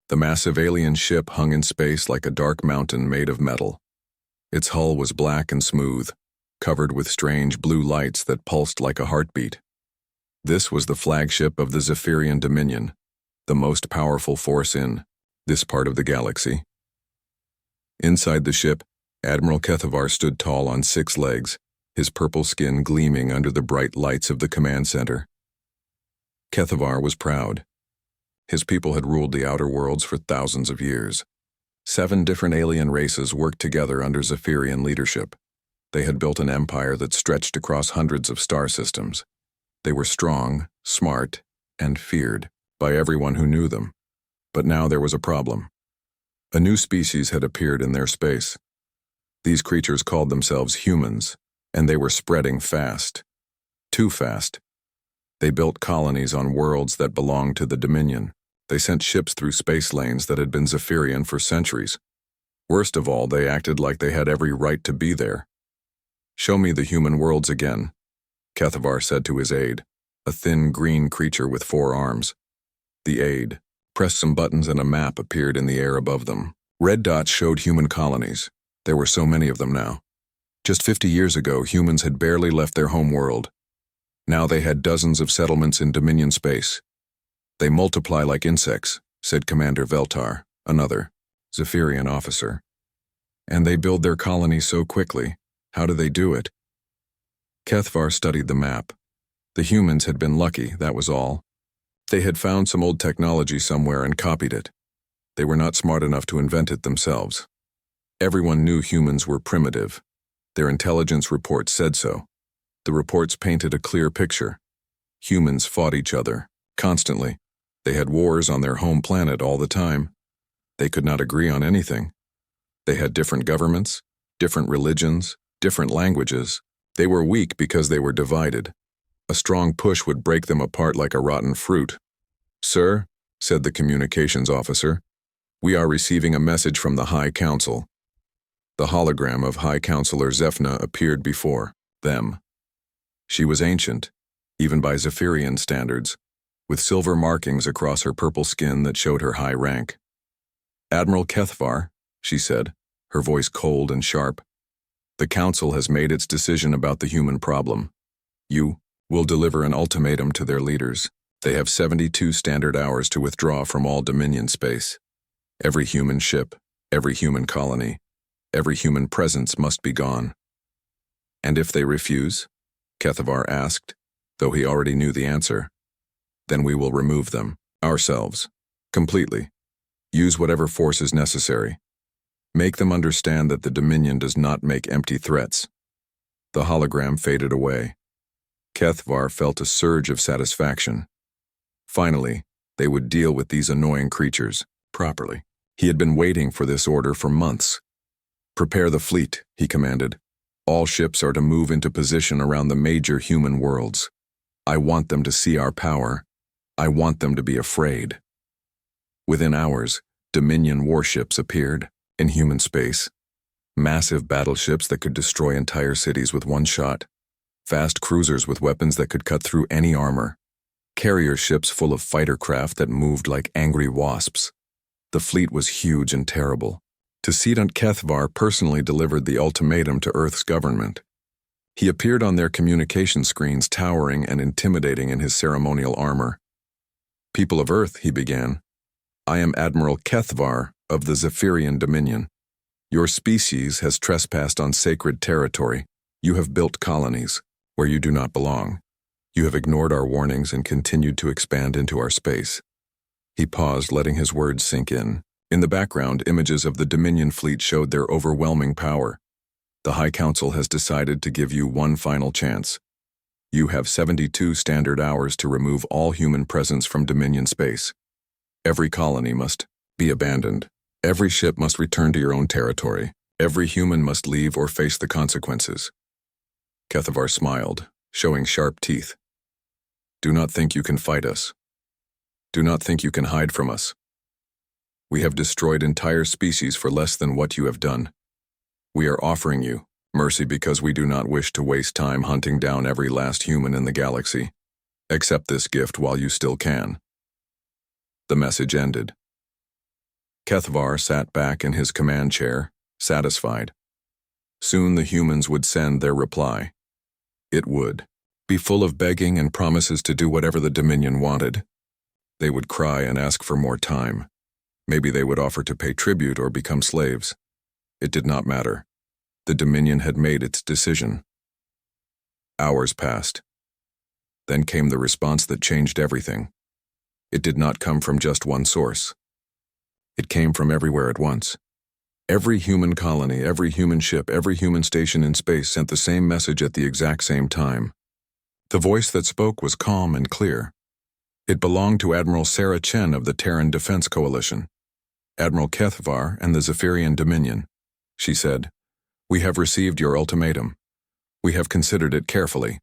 The massive alien ship hung in space like a dark mountain made of metal. Its hull was black and smooth, covered with strange blue lights that pulsed like a heartbeat. This was the flagship of the Zephyrian Dominion, the most powerful force in this part of the galaxy. Inside the ship, Admiral Kethavar stood tall on 6 legs, his purple skin gleaming under the bright lights of the command center. Kethavar was proud. His people had ruled the outer worlds for thousands of years. 7 different alien races worked together under Zephyrian leadership. They had built an empire that stretched across hundreds of star systems. They were strong, smart, and feared by everyone who knew them. But now there was a problem. A new species had appeared in their space. These creatures called themselves humans, and they were spreading fast. Too fast. They built colonies on worlds that belonged to the Dominion. They sent ships through space lanes that had been Zephyrian for centuries. Worst of all, they acted like they had every right to be there. "Show me the human worlds again," Kethavar said to his aide, a thin green creature with 4 arms. The aide pressed some buttons and a map appeared in the air above them. Red dots showed human colonies. There were so many of them now. Just 50 years ago, humans had barely left their home world. Now they had dozens of settlements in Dominion space. "They multiply like insects," said Commander Veltar, another Zephyrian officer. "And they build their colonies so quickly. How do they do it?" Kethavar studied the map. The humans had been lucky, that was all. They had found some old technology somewhere and copied it. They were not smart enough to invent it themselves. Everyone knew humans were primitive. Their intelligence reports said so. The reports painted a clear picture. Humans fought each other, constantly. They had wars on their home planet all the time. They could not agree on anything. They had different governments, different religions, different languages. They were weak because they were divided. A strong push would break them apart like a rotten fruit. "Sir," said the communications officer, "we are receiving a message from the High Council." The hologram of High Counselor Zephna appeared before them. She was ancient, even by Zephyrian standards, with silver markings across her purple skin that showed her high rank. "Admiral Kethavar," she said, her voice cold and sharp, "the Council has made its decision about the human problem. You will deliver an ultimatum to their leaders. They have 72 standard hours to withdraw from all Dominion space. Every human ship, every human colony, every human presence must be gone." "And if they refuse?" Kethavar asked, though he already knew the answer. "Then we will remove them, ourselves, completely. Use whatever force is necessary. Make them understand that the Dominion does not make empty threats." The hologram faded away. Kethavar felt a surge of satisfaction. Finally, they would deal with these annoying creatures properly. He had been waiting for this order for months. "Prepare the fleet," he commanded. "All ships are to move into position around the major human worlds. I want them to see our power. I want them to be afraid." Within hours, Dominion warships appeared in human space. Massive battleships that could destroy entire cities with one shot. Fast cruisers with weapons that could cut through any armor. Carrier ships full of fighter craft that moved like angry wasps. The fleet was huge and terrible. Tsidant Kethavar personally delivered the ultimatum to Earth's government. He appeared on their communication screens towering and intimidating in his ceremonial armor. "People of Earth," he began, "I am Admiral Kethavar of the Zephyrian Dominion. Your species has trespassed on sacred territory. You have built colonies where you do not belong. You have ignored our warnings and continued to expand into our space." He paused, letting his words sink in. In the background, images of the Dominion fleet showed their overwhelming power. "The High Council has decided to give you one final chance. You have 72 standard hours to remove all human presence from Dominion space. Every colony must be abandoned. Every ship must return to your own territory. Every human must leave or face the consequences." Kethavar smiled, showing sharp teeth. "Do not think you can fight us. Do not think you can hide from us. We have destroyed entire species for less than what you have done. We are offering you mercy because we do not wish to waste time hunting down every last human in the galaxy. Accept this gift while you still can." The message ended. Kethvar sat back in his command chair, satisfied. Soon the humans would send their reply. It would be full of begging and promises to do whatever the Dominion wanted. They would cry and ask for more time. Maybe they would offer to pay tribute or become slaves. It did not matter. The Dominion had made its decision. Hours passed. Then came the response that changed everything. It did not come from just one source. It came from everywhere at once. Every human colony, every human ship, every human station in space sent the same message at the exact same time. The voice that spoke was calm and clear. It belonged to Admiral Sarah Chen of the Terran Defense Coalition. Admiral Kethvar and the Zephyrian Dominion. She said, "We have received your ultimatum. We have considered it carefully.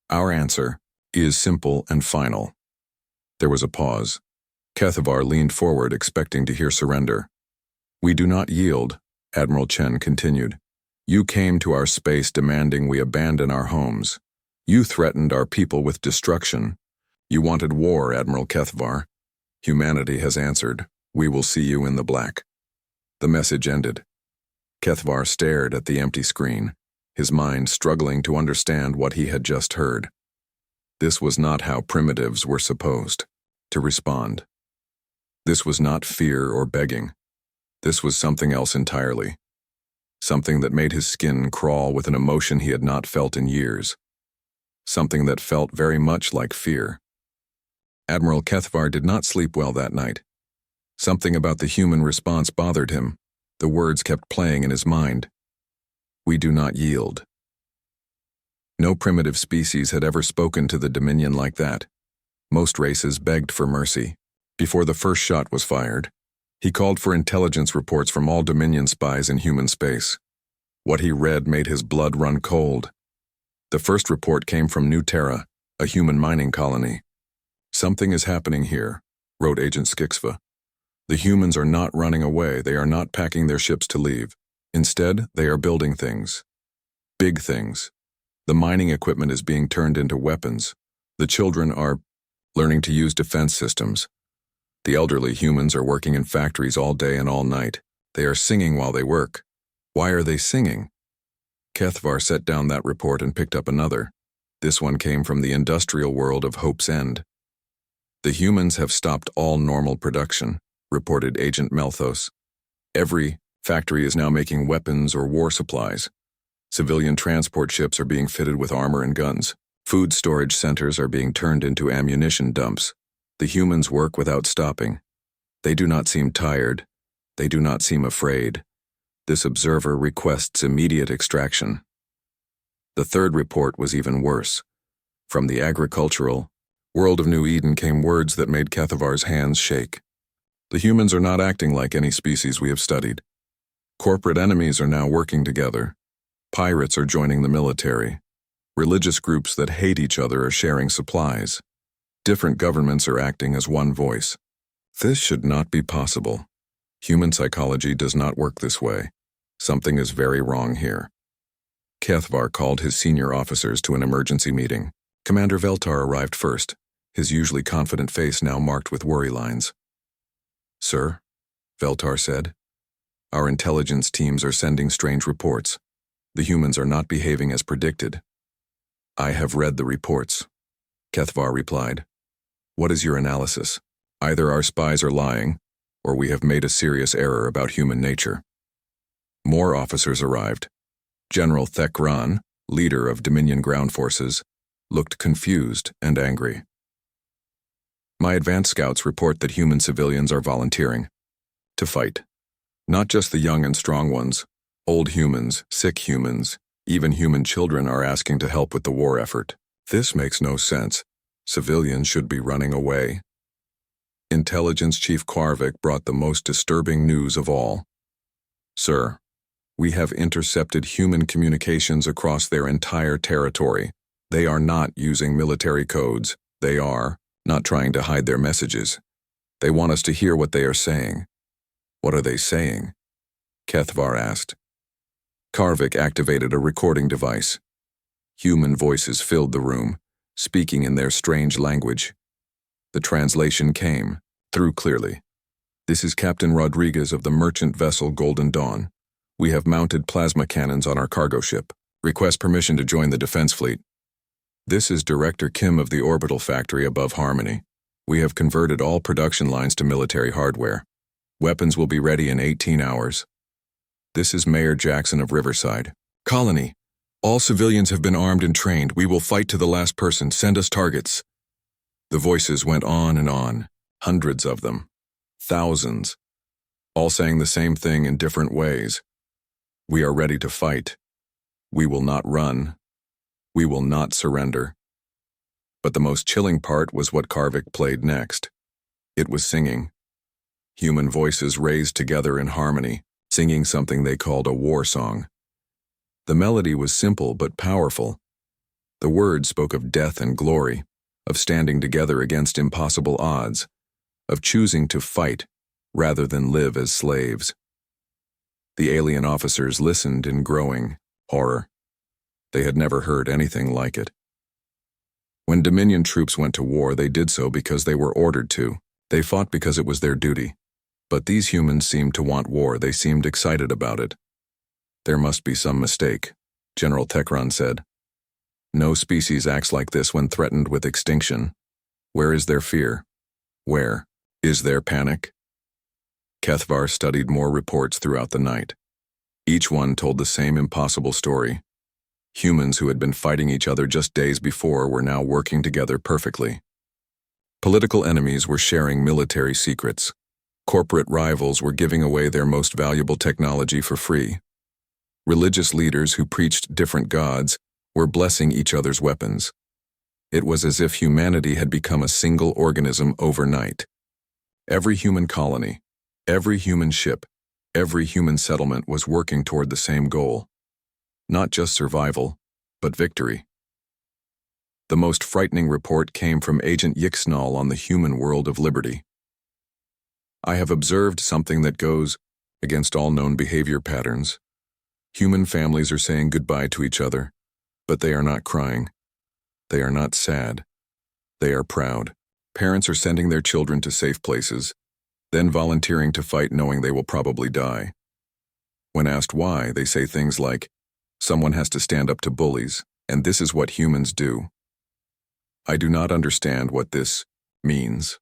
Our answer is simple and final." There was a pause. Kethvar leaned forward, expecting to hear surrender. "We do not yield," Admiral Chen continued. "You came to our space demanding we abandon our homes. You threatened our people with destruction. You wanted war, Admiral Kethvar. Humanity has answered. We will see you in the black." The message ended. Kethvar stared at the empty screen, his mind struggling to understand what he had just heard. This was not how primitives were supposed to respond. This was not fear or begging. This was something else entirely. Something that made his skin crawl with an emotion he had not felt in years. Something that felt very much like fear. Admiral Kethvar did not sleep well that night. Something about the human response bothered him. The words kept playing in his mind. "We do not yield." No primitive species had ever spoken to the Dominion like that. Most races begged for mercy. Before the first shot was fired, he called for intelligence reports from all Dominion spies in human space. What he read made his blood run cold. The first report came from New Terra, a human mining colony. "Something is happening here," wrote Agent Skixva. "The humans are not running away. They are not packing their ships to leave. Instead, they are building things. Big things. The mining equipment is being turned into weapons. The children are learning to use defense systems. The elderly humans are working in factories all day and all night. They are singing while they work. Why are they singing?" Kethvar set down that report and picked up another. This one came from the industrial world of Hope's End. "The humans have stopped all normal production," reported Agent Melthos. "Every factory is now making weapons or war supplies. Civilian transport ships are being fitted with armor and guns. Food storage centers are being turned into ammunition dumps. The humans work without stopping. They do not seem tired. They do not seem afraid. This observer requests immediate extraction." The third report was even worse. From the agricultural world of New Eden came words that made Kethvar's hands shake. "The humans are not acting like any species we have studied. Corporate enemies are now working together. Pirates are joining the military. Religious groups that hate each other are sharing supplies. Different governments are acting as one voice. This should not be possible. Human psychology does not work this way. Something is very wrong here." Kethvar called his senior officers to an emergency meeting. Commander Veltar arrived first, his usually confident face now marked with worry lines. "Sir," Veltar said, "our intelligence teams are sending strange reports. The humans are not behaving as predicted." "I have read the reports," Kethvar replied. "What is your analysis? Either our spies are lying, or we have made a serious error about human nature." More officers arrived. General Thekran, leader of Dominion ground forces, looked confused and angry. "My advanced scouts report that human civilians are volunteering to fight. Not just the young and strong ones. Old humans, sick humans, even human children are asking to help with the war effort. This makes no sense. Civilians should be running away." Intelligence Chief Kvarvik brought the most disturbing news of all. "Sir, we have intercepted human communications across their entire territory. They are not using military codes. They are not trying to hide their messages. They want us to hear what they are saying." "What are they saying?" Kethvar asked. Kvarvik activated a recording device. Human voices filled the room, speaking in their strange language. The translation came through clearly. This is Captain Rodriguez of the merchant vessel Golden Dawn. We have mounted plasma cannons on our cargo ship. Request permission to join the defense fleet. This is Director Kim of the orbital factory above Harmony. We have converted all production lines to military hardware. Weapons will be ready in 18 hours. This is Mayor Jackson of Riverside. Colony. All civilians have been armed and trained. We will fight to the last person. Send us targets. The voices went on and on. Hundreds of them. Thousands. All saying the same thing in different ways. We are ready to fight. We will not run. We will not surrender. But the most chilling part was what Karvik played next. It was singing. Human voices raised together in harmony, singing something they called a war song. The melody was simple but powerful. The words spoke of death and glory, of standing together against impossible odds, of choosing to fight rather than live as slaves. The alien officers listened in growing horror. They had never heard anything like it. When Dominion troops went to war, they did so because they were ordered to. They fought because it was their duty. But these humans seemed to want war. They seemed excited about it. There must be some mistake, General Tekron said. No species acts like this when threatened with extinction. Where is their fear? Where is their panic? Kethvar studied more reports throughout the night. Each one told the same impossible story. Humans who had been fighting each other just days before were now working together perfectly. Political enemies were sharing military secrets. Corporate rivals were giving away their most valuable technology for free. Religious leaders who preached different gods were blessing each other's weapons. It was as if humanity had become a single organism overnight. Every human colony, every human ship, every human settlement was working toward the same goal. Not just survival, but victory. The most frightening report came from Agent Yixnall on the human world of Liberty. I have observed something that goes against all known behavior patterns. Human families are saying goodbye to each other, but they are not crying. They are not sad. They are proud. Parents are sending their children to safe places, then volunteering to fight knowing they will probably die. When asked why, they say things like, "Someone has to stand up to bullies, and this is what humans do." I do not understand what this means.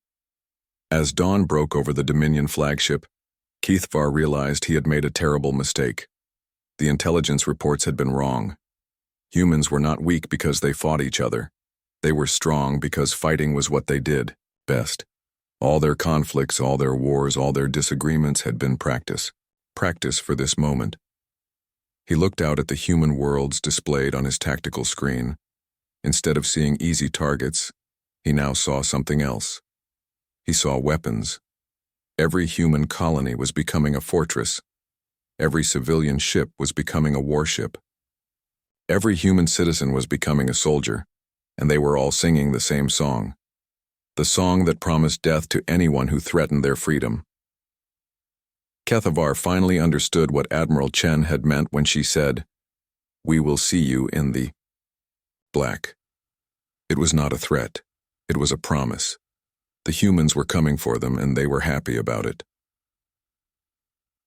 As dawn broke over the Dominion flagship, Kethvar realized he had made a terrible mistake. The intelligence reports had been wrong. Humans were not weak because they fought each other. They were strong because fighting was what they did best. All their conflicts, all their wars, all their disagreements had been practice. Practice for this moment. He looked out at the human worlds displayed on his tactical screen. Instead of seeing easy targets, he now saw something else. He saw weapons. Every human colony was becoming a fortress. Every civilian ship was becoming a warship. Every human citizen was becoming a soldier, and they were all singing the same song. The song that promised death to anyone who threatened their freedom. Kethvar finally understood what Admiral Chen had meant when she said, "We will see you in the black." It was not a threat. It was a promise. The humans were coming for them, and they were happy about it.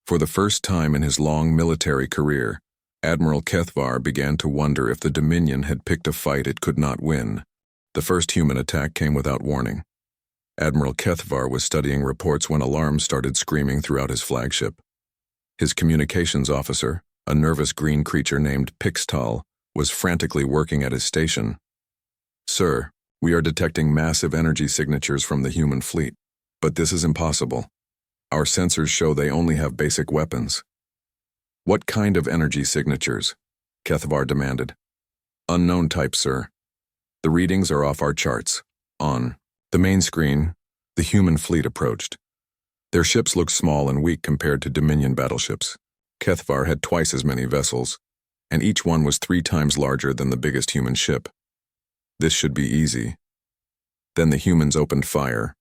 For the first time in his long military career, Admiral Kethvar began to wonder if the Dominion had picked a fight it could not win. The first human attack came without warning. Admiral Kethvar was studying reports when alarms started screaming throughout his flagship. His communications officer, a nervous green creature named Pixtal, was frantically working at his station. "Sir, we are detecting massive energy signatures from the human fleet, but this is impossible. Our sensors show they only have basic weapons." "What kind of energy signatures?" Kethvar demanded. "Unknown type, sir. The readings are off our charts." On the main screen, the human fleet approached. Their ships looked small and weak compared to Dominion battleships. Kethvar had twice as many vessels, and each one was 3 times larger than the biggest human ship. This should be easy. Then the humans opened fire.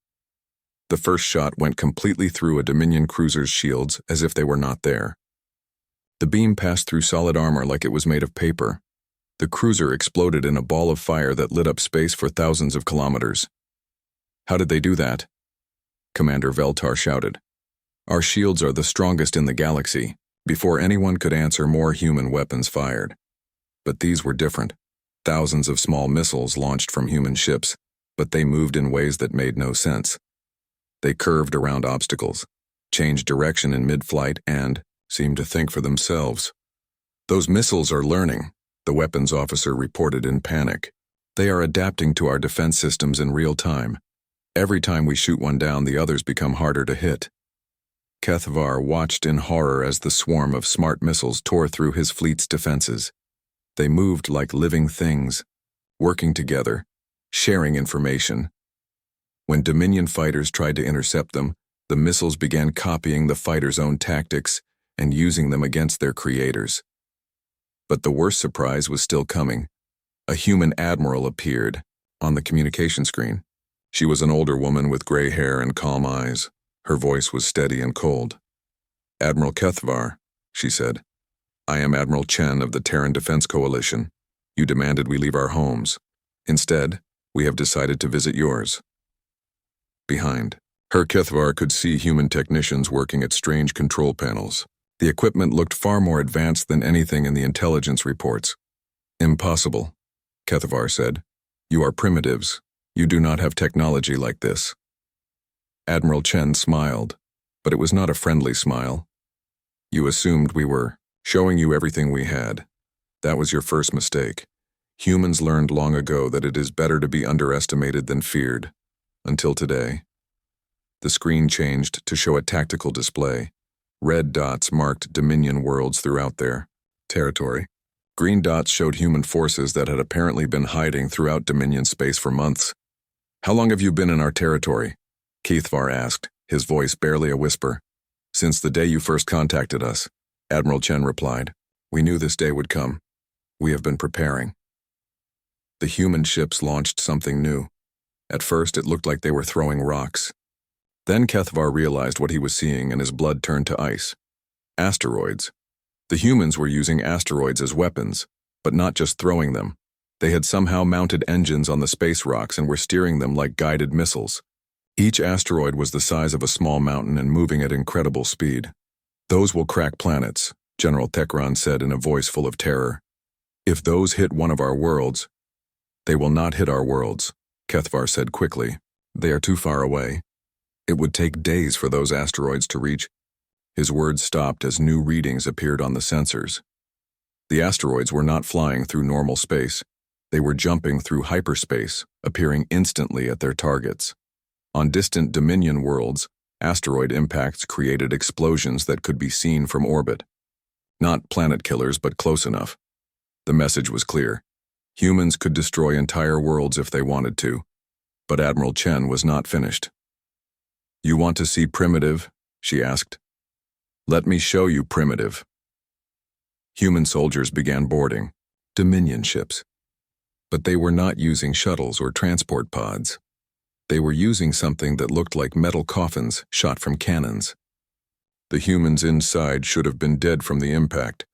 The first shot went completely through a Dominion cruiser's shields as if they were not there. The beam passed through solid armor like it was made of paper. The cruiser exploded in a ball of fire that lit up space for thousands of kilometers. "How did they do that?" Commander Veltar shouted. Our shields are the strongest in the galaxy. Before anyone could answer, more human weapons fired. But these were different. Thousands of small missiles launched from human ships, but they moved in ways that made no sense. They curved around obstacles, changed direction in mid-flight, and seemed to think for themselves. "Those missiles are learning," the weapons officer reported in panic. "They are adapting to our defense systems in real time. Every time we shoot one down, the others become harder to hit." Kethvar watched in horror as the swarm of smart missiles tore through his fleet's defenses. They moved like living things, working together, sharing information. When Dominion fighters tried to intercept them, the missiles began copying the fighters' own tactics and using them against their creators. But the worst surprise was still coming. A human admiral appeared on the communication screen. She was an older woman with gray hair and calm eyes. Her voice was steady and cold. "Admiral Kethvar," she said. "I am Admiral Chen of the Terran Defense Coalition. You demanded we leave our homes. Instead, we have decided to visit yours." Behind her, Kethvar could see human technicians working at strange control panels. The equipment looked far more advanced than anything in the intelligence reports. "Impossible," Kethvar said. "You are primitives. You do not have technology like this." Admiral Chen smiled, but it was not a friendly smile. "You assumed we were showing you everything we had. That was your first mistake. Humans learned long ago that it is better to be underestimated than feared. Until today." The screen changed to show a tactical display. Red dots marked Dominion worlds throughout their territory. Green dots showed human forces that had apparently been hiding throughout Dominion space for months. "How long have you been in our territory?" Kethvar asked, his voice barely a whisper. "Since the day you first contacted us," Admiral Chen replied. "We knew this day would come. We have been preparing." The human ships launched something new. At first, it looked like they were throwing rocks. Then Kethvar realized what he was seeing, and his blood turned to ice. Asteroids. The humans were using asteroids as weapons, but not just throwing them. They had somehow mounted engines on the space rocks and were steering them like guided missiles. Each asteroid was the size of a small mountain and moving at incredible speed. "Those will crack planets," General Tekron said in a voice full of terror. "If those hit one of our worlds—" "They will not hit our worlds," Kethvar said quickly. "They are too far away. It would take days for those asteroids to reach." His words stopped as new readings appeared on the sensors. The asteroids were not flying through normal space. They were jumping through hyperspace, appearing instantly at their targets. On distant Dominion worlds, asteroid impacts created explosions that could be seen from orbit. Not planet killers, but close enough. The message was clear. Humans could destroy entire worlds if they wanted to. But Admiral Chen was not finished. "You want to see primitive?" she asked. "Let me show you primitive." Human soldiers began boarding Dominion ships. But they were not using shuttles or transport pods. They were using something that looked like metal coffins shot from cannons. The humans inside should have been dead from the impact,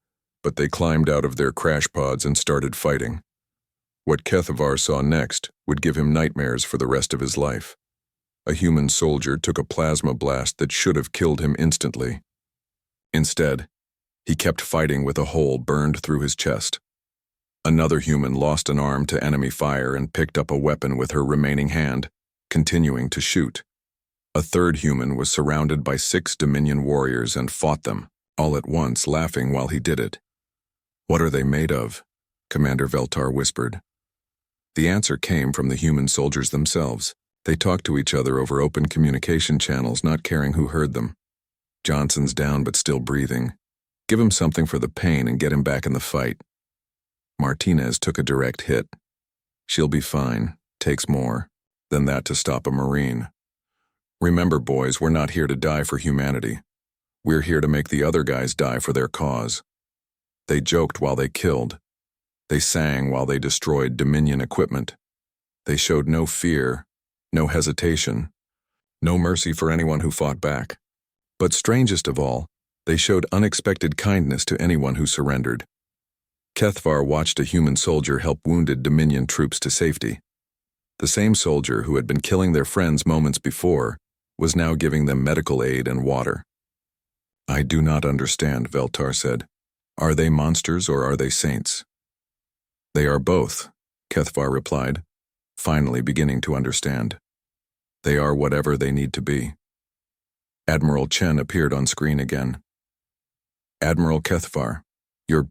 but they climbed out of their crash pods and started fighting. What Kethvar saw next would give him nightmares for the rest of his life. A human soldier took a plasma blast that should have killed him instantly. Instead, he kept fighting with a hole burned through his chest. Another human lost an arm to enemy fire and picked up a weapon with her remaining hand, continuing to shoot. A third human was surrounded by 6 Dominion warriors and fought them, all at once, laughing while he did it. "What are they made of?" Commander Veltar whispered. The answer came from the human soldiers themselves. They talked to each other over open communication channels, not caring who heard them. "Johnson's down but still breathing. Give him something for the pain and get him back in the fight." Martinez took a direct hit. "She'll be fine. Takes more than that to stop a Marine. Remember, boys, we're not here to die for humanity. We're here to make the other guys die for their cause." They joked while they killed. They sang while they destroyed Dominion equipment. They showed no fear, no hesitation, no mercy for anyone who fought back. But strangest of all, they showed unexpected kindness to anyone who surrendered. Kethvar watched a human soldier help wounded Dominion troops to safety. The same soldier who had been killing their friends moments before was now giving them medical aid and water. I do not understand, Veltar said. Are they monsters or are they saints? They are both, Kethvar replied, finally beginning to understand. They are whatever they need to be. Admiral Chen appeared on screen again. Admiral Kethvar, your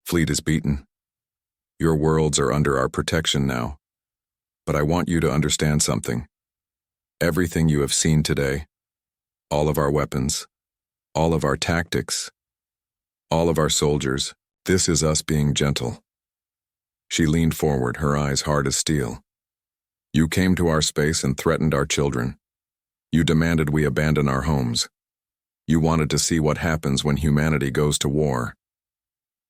fleet is beaten. Your worlds are under our protection now. But I want you to understand something. Everything you have seen today, all of our weapons, all of our tactics, all of our soldiers, this is us being gentle. She leaned forward, her eyes hard as steel. You came to our space and threatened our children. You demanded we abandon our homes. You wanted to see what happens when humanity goes to war.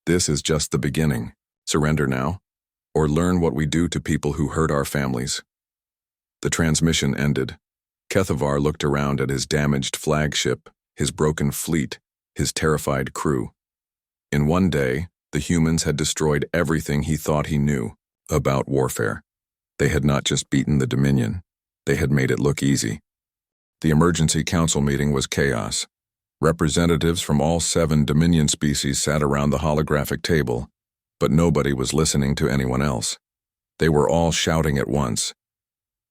This is just the beginning. Surrender now, or learn what we do to people who hurt our families. The transmission ended. Kethvar looked around at his damaged flagship, his broken fleet, his terrified crew. In one day, the humans had destroyed everything he thought he knew about warfare. They had not just beaten the Dominion, they had made it look easy. The emergency council meeting was chaos. Representatives from all 7 Dominion species sat around the holographic table, but nobody was listening to anyone else. They were all shouting at once.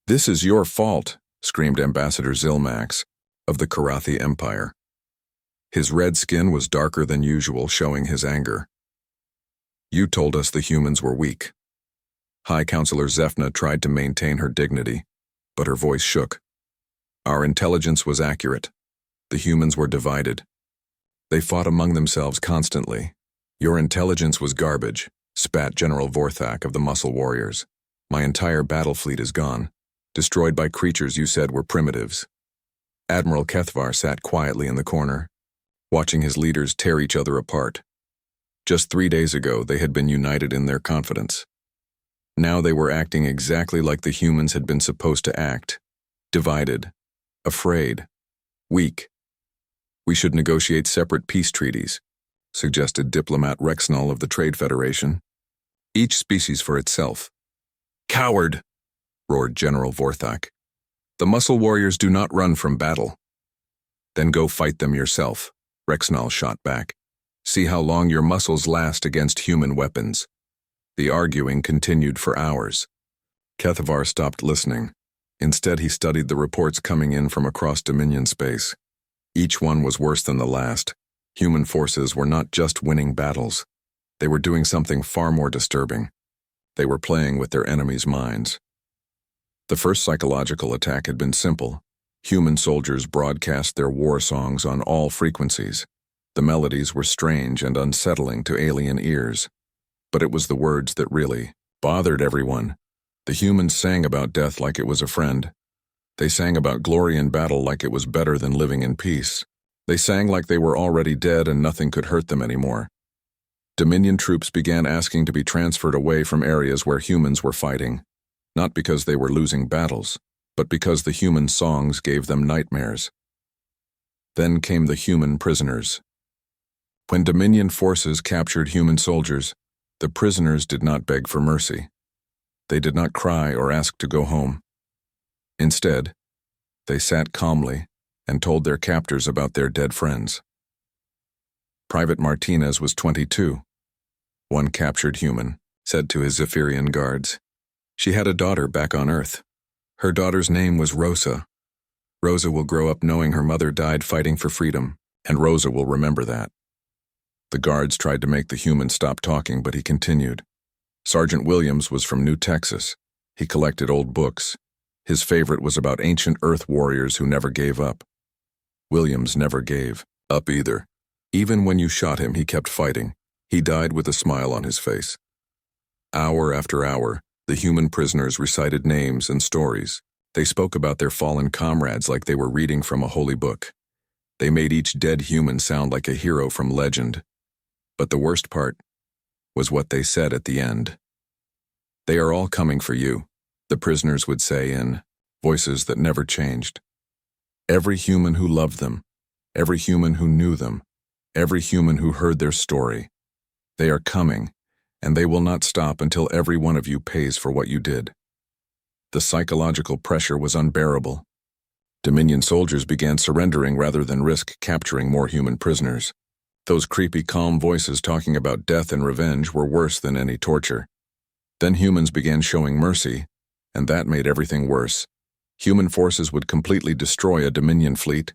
"This is your fault," screamed Ambassador Zilmax of the Karathi Empire. His red skin was darker than usual, showing his anger. "You told us the humans were weak." High Counselor Zephna tried to maintain her dignity, but her voice shook. "Our intelligence was accurate. The humans were divided. They fought among themselves constantly. Your intelligence was garbage," spat General Vorthak of the Muscle Warriors. "My entire battle fleet is gone, destroyed by creatures you said were primitives." Admiral Kethvar sat quietly in the corner, watching his leaders tear each other apart. Just 3 days ago, they had been united in their confidence. Now they were acting exactly like the humans had been supposed to act. Divided, afraid, weak. "We should negotiate separate peace treaties," suggested diplomat Rexnall of the Trade Federation. "Each species for itself." "Coward!" roared General Vorthak. "The Muscle Warriors do not run from battle." "Then go fight them yourself," Rexnall shot back. "See how long your muscles last against human weapons." The arguing continued for hours. Kethvar stopped listening. Instead, he studied the reports coming in from across Dominion space. Each one was worse than the last. Human forces were not just winning battles. They were doing something far more disturbing. They were playing with their enemies' minds. The first psychological attack had been simple. Human soldiers broadcast their war songs on all frequencies. The melodies were strange and unsettling to alien ears. But it was the words that really bothered everyone. The humans sang about death like it was a friend. They sang about glory in battle like it was better than living in peace. They sang like they were already dead and nothing could hurt them anymore. Dominion troops began asking to be transferred away from areas where humans were fighting, not because they were losing battles, but because the human songs gave them nightmares. Then came the human prisoners. When Dominion forces captured human soldiers, the prisoners did not beg for mercy. They did not cry or ask to go home. Instead, they sat calmly and told their captors about their dead friends. Private Martinez was 22. One captured human said to his Zephyrian guards. She had a daughter back on Earth. Her daughter's name was Rosa. Rosa will grow up knowing her mother died fighting for freedom, and Rosa will remember that. The guards tried to make the human stop talking, but he continued. Sergeant Williams was from New Texas. He collected old books. His favorite was about ancient Earth warriors who never gave up. Williams never gave up either. Even when you shot him, he kept fighting. He died with a smile on his face. Hour after hour, the human prisoners recited names and stories. They spoke about their fallen comrades like they were reading from a holy book. They made each dead human sound like a hero from legend. But the worst part was what they said at the end. "They are all coming for you," the prisoners would say in voices that never changed. Every human who loved them, every human who knew them, every human who heard their story. They are coming, and they will not stop until every one of you pays for what you did. The psychological pressure was unbearable. Dominion soldiers began surrendering rather than risk capturing more human prisoners. Those creepy, calm voices talking about death and revenge were worse than any torture. Then humans began showing mercy, and that made everything worse. Human forces would completely destroy a Dominion fleet,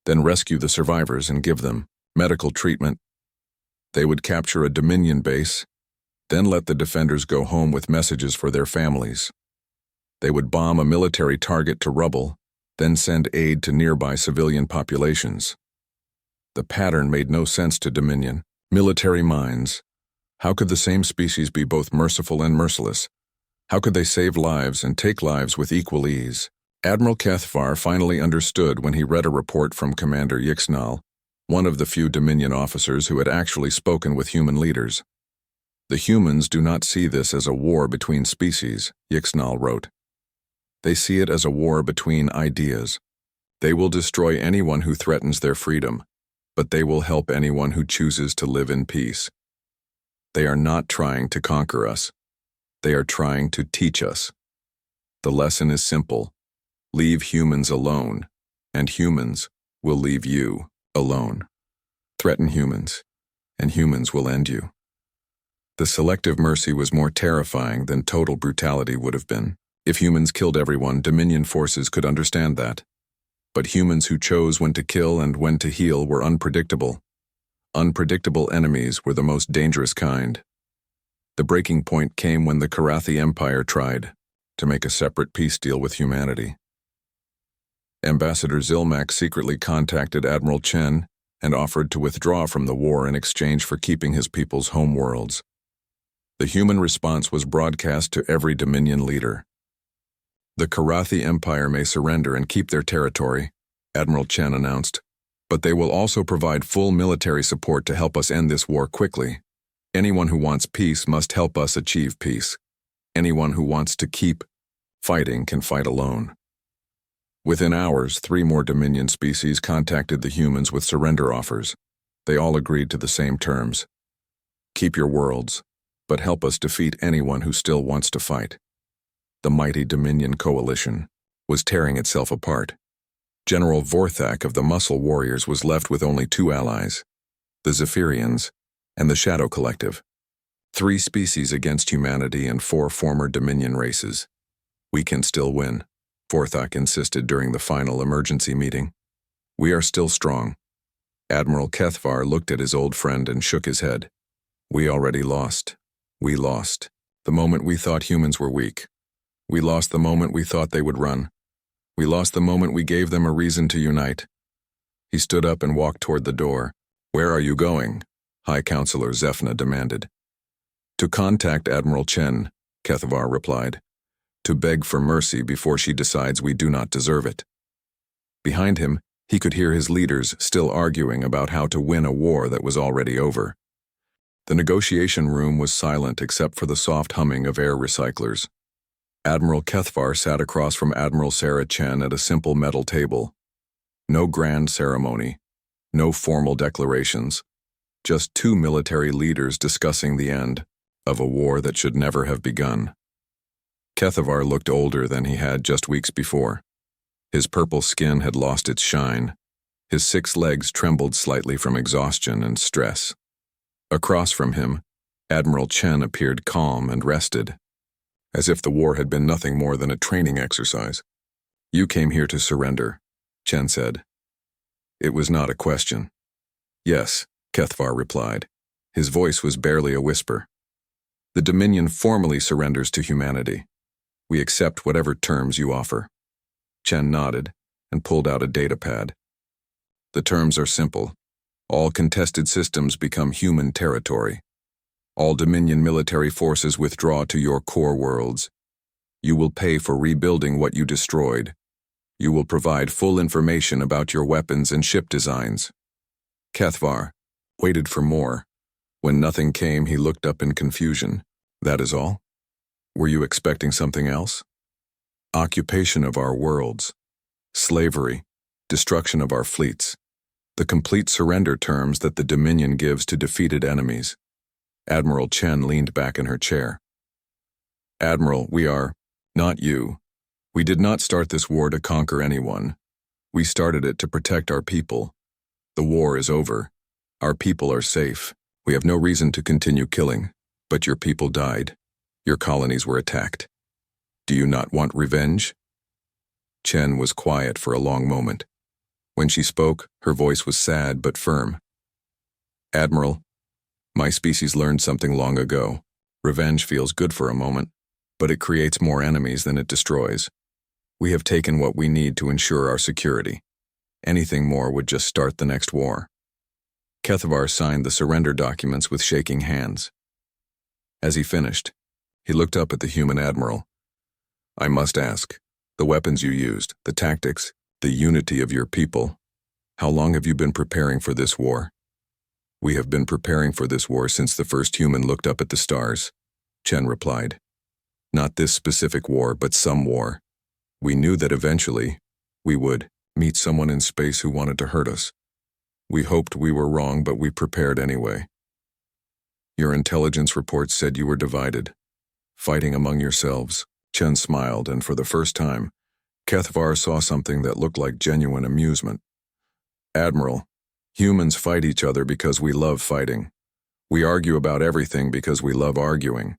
then rescue the survivors and give them medical treatment. They would capture a Dominion base, then let the defenders go home with messages for their families. They would bomb a military target to rubble, then send aid to nearby civilian populations. The pattern made no sense to Dominion. Military minds. How could the same species be both merciful and merciless? How could they save lives and take lives with equal ease? Admiral HFY finally understood when he read a report from Commander Yixnal, one of the few Dominion officers who had actually spoken with human leaders. The humans do not see this as a war between species, Yixnal wrote. They see it as a war between ideas. They will destroy anyone who threatens their freedom, but they will help anyone who chooses to live in peace. They are not trying to conquer us. They are trying to teach us. The lesson is simple. Leave humans alone, and humans will leave you alone. Threaten humans, and humans will end you. The selective mercy was more terrifying than total brutality would have been. If humans killed everyone, Dominion forces could understand that. But humans who chose when to kill and when to heal were unpredictable. Unpredictable enemies were the most dangerous kind. The breaking point came when the Karathi Empire tried to make a separate peace deal with humanity. Ambassador Zilmak secretly contacted Admiral Chen and offered to withdraw from the war in exchange for keeping his people's homeworlds. The human response was broadcast to every Dominion leader. The Karathi Empire may surrender and keep their territory, Admiral Chen announced, but they will also provide full military support to help us end this war quickly. Anyone who wants peace must help us achieve peace. Anyone who wants to keep fighting can fight alone. Within hours, 3 more Dominion species contacted the humans with surrender offers. They all agreed to the same terms. Keep your worlds, but help us defeat anyone who still wants to fight. The mighty Dominion coalition was tearing itself apart. General Vorthak of the Muscle Warriors was left with only 2 allies, the Zephyrians and the Shadow Collective. 3 species against humanity and 4 former Dominion races. We can still win, Vorthak insisted during the final emergency meeting. We are still strong. Admiral HFY looked at his old friend and shook his head. We already lost. We lost. The moment we thought humans were weak. We lost the moment we thought they would run. We lost the moment we gave them a reason to unite. He stood up and walked toward the door. Where are you going? High Counselor Zephna demanded. To contact Admiral Chen, HFY replied. To beg for mercy before she decides we do not deserve it. Behind him, he could hear his leaders still arguing about how to win a war that was already over. The negotiation room was silent except for the soft humming of air recyclers. Admiral HFY sat across from Admiral Sarah Chen at a simple metal table. No grand ceremony, no formal declarations, just 2 military leaders discussing the end of a war that should never have begun. HFY looked older than he had just weeks before. His purple skin had lost its shine. His 6 legs trembled slightly from exhaustion and stress. Across from him, Admiral Chen appeared calm and rested, as if the war had been nothing more than a training exercise. You came here to surrender, Chen said. It was not a question. Yes, HFY replied. His voice was barely a whisper. The Dominion formally surrenders to humanity. We accept whatever terms you offer. Chen nodded and pulled out a datapad. The terms are simple. All contested systems become human territory. All Dominion military forces withdraw to your core worlds. You will pay for rebuilding what you destroyed. You will provide full information about your weapons and ship designs. HFY waited for more. When nothing came, he looked up in confusion. That is all? Were you expecting something else? Occupation of our worlds. Slavery. Destruction of our fleets. The complete surrender terms that the Dominion gives to defeated enemies. Admiral Chen leaned back in her chair. Admiral, we are, not you. We did not start this war to conquer anyone. We started it to protect our people. The war is over. Our people are safe. We have no reason to continue killing, but your people died. Your colonies were attacked. Do you not want revenge? Chen was quiet for a long moment. When she spoke, her voice was sad but firm. Admiral, my species learned something long ago. Revenge feels good for a moment, but it creates more enemies than it destroys. We have taken what we need to ensure our security. Anything more would just start the next war. Kethavar signed the surrender documents with shaking hands. As he finished, he looked up at the human admiral. I must ask, the weapons you used, the tactics, the unity of your people, how long have you been preparing for this war? We have been preparing for this war since the first human looked up at the stars, Chen replied. Not this specific war, but some war. We knew that eventually we would meet someone in space who wanted to hurt us. We hoped we were wrong, but we prepared anyway. Your intelligence reports said you were divided, fighting among yourselves. Chen smiled, and for the first time, Kethavar saw something that looked like genuine amusement. Admiral, humans fight each other because we love fighting. We argue about everything because we love arguing.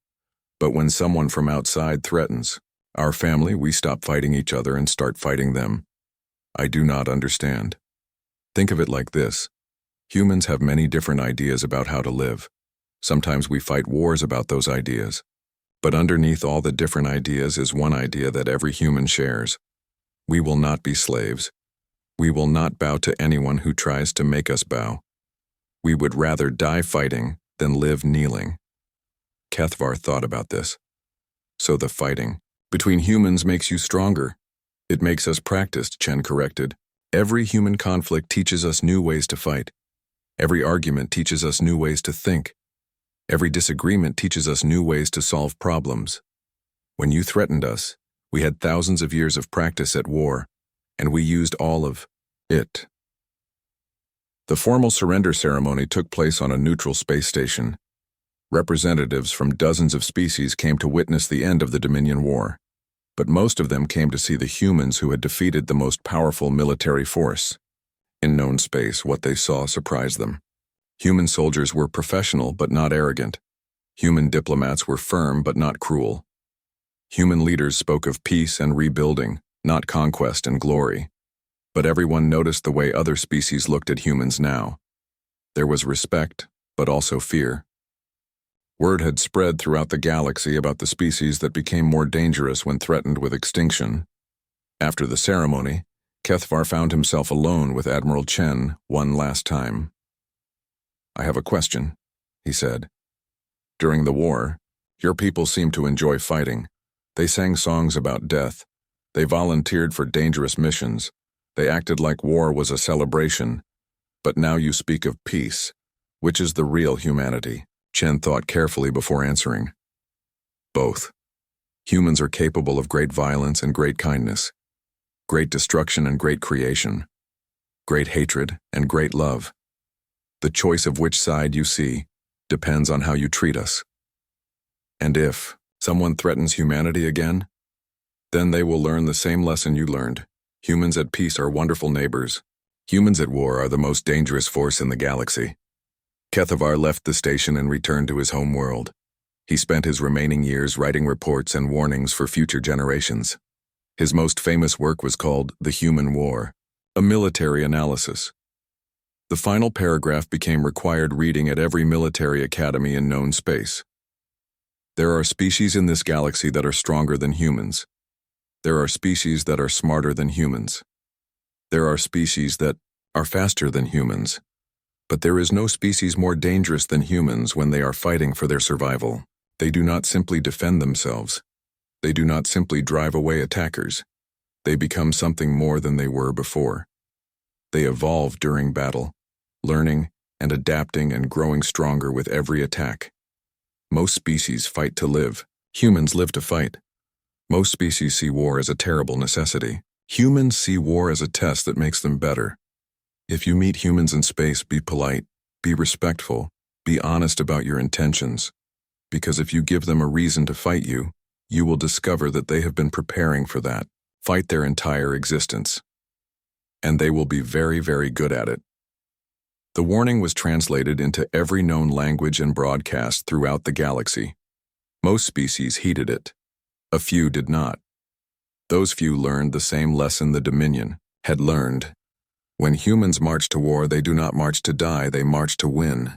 But when someone from outside threatens our family, we stop fighting each other and start fighting them. I do not understand. Think of it like this. Humans have many different ideas about how to live. Sometimes we fight wars about those ideas. But underneath all the different ideas is one idea that every human shares. We will not be slaves. We will not bow to anyone who tries to make us bow. We would rather die fighting than live kneeling. Kethavar thought about this. So the fighting between humans makes you stronger. It makes us practiced, Chen corrected. Every human conflict teaches us new ways to fight. Every argument teaches us new ways to think. Every disagreement teaches us new ways to solve problems. When you threatened us, we had thousands of years of practice at war, and we used all of it. The formal surrender ceremony took place on a neutral space station. Representatives from dozens of species came to witness the end of the Dominion War, but most of them came to see the humans who had defeated the most powerful military force. In known space, what they saw surprised them. Human soldiers were professional but not arrogant. Human diplomats were firm but not cruel. Human leaders spoke of peace and rebuilding, not conquest and glory. But everyone noticed the way other species looked at humans now. There was respect, but also fear. Word had spread throughout the galaxy about the species that became more dangerous when threatened with extinction. After the ceremony, Kethavar found himself alone with Admiral Chen one last time. I have a question, he said. During the war, your people seemed to enjoy fighting. They sang songs about death. They volunteered for dangerous missions. They acted like war was a celebration. But now you speak of peace. Which is the real humanity? Chen thought carefully before answering. Both. Humans are capable of great violence and great kindness, great destruction and great creation, great hatred and great love. The choice of which side you see depends on how you treat us. And if someone threatens humanity again, then they will learn the same lesson you learned. Humans at peace are wonderful neighbors. Humans at war are the most dangerous force in the galaxy. Kethavar left the station and returned to his home world. He spent his remaining years writing reports and warnings for future generations. His most famous work was called The Human War, a military analysis. The final paragraph became required reading at every military academy in known space. There are species in this galaxy that are stronger than humans. There are species that are smarter than humans. There are species that are faster than humans. But there is no species more dangerous than humans when they are fighting for their survival. They do not simply defend themselves. They do not simply drive away attackers. They become something more than they were before. They evolve during battle, learning and adapting and growing stronger with every attack. Most species fight to live. Humans live to fight. Most species see war as a terrible necessity. Humans see war as a test that makes them better. If you meet humans in space, be polite, be respectful, be honest about your intentions. Because if you give them a reason to fight you, you will discover that they have been preparing for that, fight their entire existence. and they will be very, very good at it. The warning was translated into every known language and broadcast throughout the galaxy. Most species heeded it. A few did not. Those few learned the same lesson the Dominion had learned. When humans march to war, they do not march to die, they march to win.